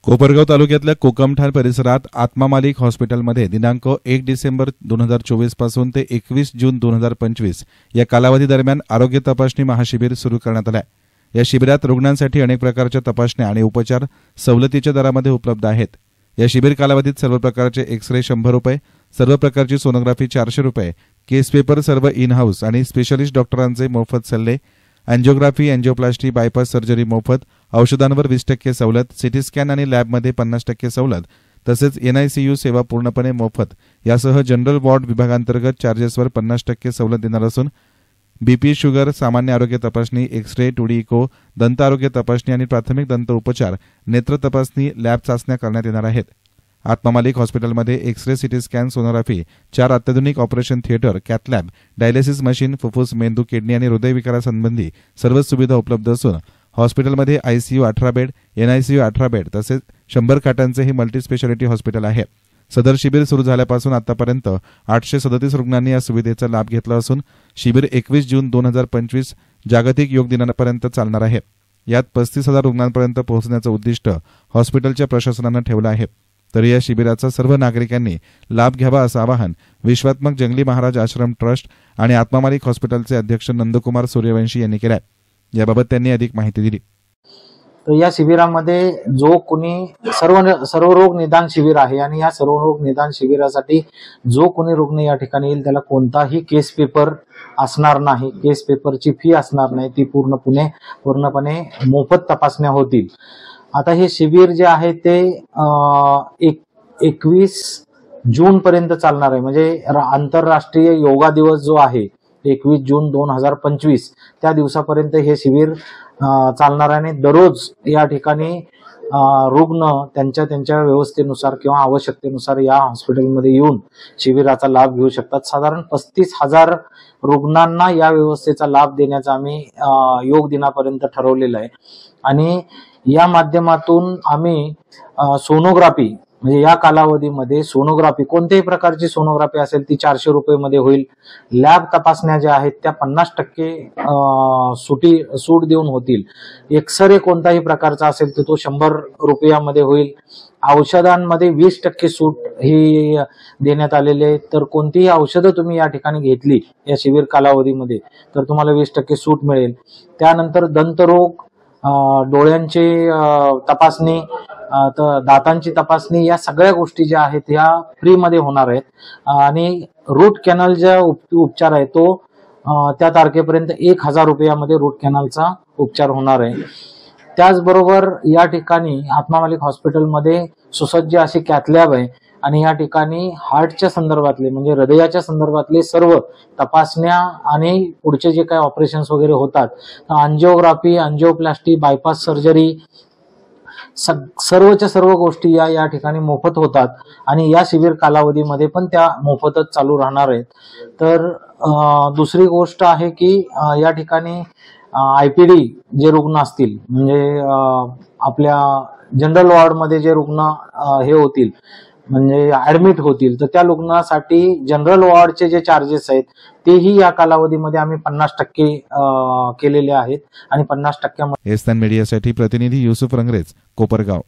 कोपरगाव तालुक्यातल्या कोकमठाण परिसरात आत्मा मालिक हॉस्पिटलमध्ये दिनांक 1 डिसेंबर 2024 पासून ते 21 जून 2025 या कालावधी दरम्यान आरोग्य तपासणी महाशिबिर सुरू करण्यात आले आहे। या शिबिरात रुग्णांसाठी अनेक प्रकारच्या तपासण्या आणि उपचार सवलतीच्या दरामध्ये उपलब्ध आहेत। या शिबिर कालावधीत सर्व प्रकारचे एक्स-रे 100 रुपये, सर्व प्रकारची सोनोग्राफी 400 रुपये, केस पेपर सर्व इन हाऊस आणि स्पेशलिस्ट डॉक्टरांचे मोफत सल्ले, एंजिओग्राफी, एंजिओप्लास्टी, बायपास सर्जरी मोफत, औषधांवर 20% सवलत, सीटी स्कॅन आणि लॅबमध्ये 50% सवलत, तसेच NICU सेवा पूर्णपणे मोफत यासह जनरल वॉर्ड विभागांतर्गत चार्जेसवर 50% सवलत देणार असून BP, शुगर, सामान्य आरोग्य तपासणी, एक्स-रे, 2D इको, दंत आरोग्य तपासणी आणि प्राथमिक दंत उपचार, नेत्र तपासणी, लॅब चाचण्या करण्यात येणार आहेत। आत्मा मालिक हॉस्पिटलमध्ये एक्स-रे, सीटी स्कॅन, सोनोग्राफी, 4 अत्याधुनिक operation theatre, cath lab, dialysis machine, फुफ्फुस, मेंदू, किडनी आणि हृदयविकारासंबंधी सर्व सुविधा उपलब्ध असून हॉस्पिटलमध्ये ICU 18 बेड, NICU 18 बेड तसेच 100 खाटांचे हे मल्टीस्पेशालिटी हॉस्पिटल आहे। सदर शिबिर सुरू झाल्यापासून आतापर्यंत 837 रुग्णांनी या सुविधेचा लाभ घेतला असून शिबिर 21 जून 2025 जागतिक योग दिनापर्यंत चालणार आहे। यात 35,000 रुग्णांपर्यंत पोहोचण्याचं उद्दिष्ट हॉस्पिटलच्या प्रशासनानं ठेवलं आहे। तर या शिबिराचा सर्व नागरिकांनी लाभ घ्यावा असं आवाहन विश्वात्मक जंगली महाराज आश्रम ट्रस्ट आणि आत्मा मालिक हॉस्पिटलचे अध्यक्ष नंदकुमार सूर्यवंशी यांनी केलं आहे। याबाबत त्यांनी अधिक माहिती दिली। तर या शिबिरामध्ये जो कोणी सर्व रोग निदान शिबिर आहे आणि या सर्व रोग निदान शिबिरासाठी जो कोणी रुग्ण या ठिकाणी येईल त्याला कोणताही केस पेपर असणार नाही, केस पेपरची फी असणार नाही, ती पूर्णपणे मोफत तपासण्या होतील। आता हे शिबिर जे आहे ते 21 जून पर्यंत चालणार आहे, म्हणजे आंतरराष्ट्रीय योगा दिवस जो आहे 21 जून 2025 त्या दिवसापर्यंत हे शिबिर चालणार आहे। आणि दररोज या ठिकाणी रुग्ण त्यांच्या व्यवस्थेनुसार किंवा आवश्यकतेनुसार या हॉस्पिटलमध्ये येऊन शिबिराचा लाभ घेऊ शकतात। साधारण 35,000 रुग्णांना या व्यवस्थेचा लाभ देण्याचा आम्ही योग दिनापर्यंत ठरवलेलं आहे। आणि या माध्यमातून आम्ही सोनोग्राफी म्हणजे या कालावधीमध्ये सोनोग्राफी कोणत्याही प्रकारची सोनोग्राफी असेल ती 400 रुपये मध्ये होईल। लॅब तपासण्या ज्या आहेत त्या 50% सूट देऊन होतील। एक्सरे कोणताही प्रकारचा असेल तर तो 100 रुपयामध्ये होईल। औषधांमध्ये 20% सूट ही देण्यात आलेली आहे। तर कोणतीही औषधं तुम्ही या ठिकाणी घेतली या शिबिर कालावधीमध्ये तर तुम्हाला 20% सूट मिळेल। त्यानंतर दंतरोग, डोळ्यांची तपासणी, दातांची तपासणी या सगळ्या गोष्टी ज्या आहेत या फ्री मध्ये होणार आहेत। आणि रूट कॅनल ज्या उपचार आहे तो त्या तारखेपर्यंत 1000 रुपयामध्ये रूट कॅनलचा उपचार होणार आहे। त्याचबरोबर या ठिकाणी आत्मा मालिक हॉस्पिटलमध्ये सुसज्ज अशी कॅथ लॅब आहे आणि या ठिकाणी हार्टच्या संदर्भातले म्हणजे हृदयाच्या संदर्भातले सर्व तपासण्या आणि पुढचे जे काही ऑपरेशन्स वगैरे होतात, एंजिओग्राफी, एंजिओप्लास्टी, बायपास सर्जरी सर्वच्या सर्व गोष्टी या ठिकाणी मोफत होतात आणि या शिबिर कालावधीमध्ये पण त्या मोफतच चालू राहणार आहेत। तर दुसरी गोष्ट आहे की या ठिकाणी IPD जे रुग्ण असतील म्हणजे आपल्या जनरल वॉर्डमध्ये जे रुग्ण हे होतील म्हणजे ऍडमिट होतील तर त्या रुग्णासाठी जनरल वॉर्डचे जे चार्जेस आहेत तेही या कालावधीमध्ये आम्ही 50% केलेले आहेत आणि 50% एस्तान मीडियासाठी प्रतिनिधी युसुफ रंगरेज, कोपरगाव।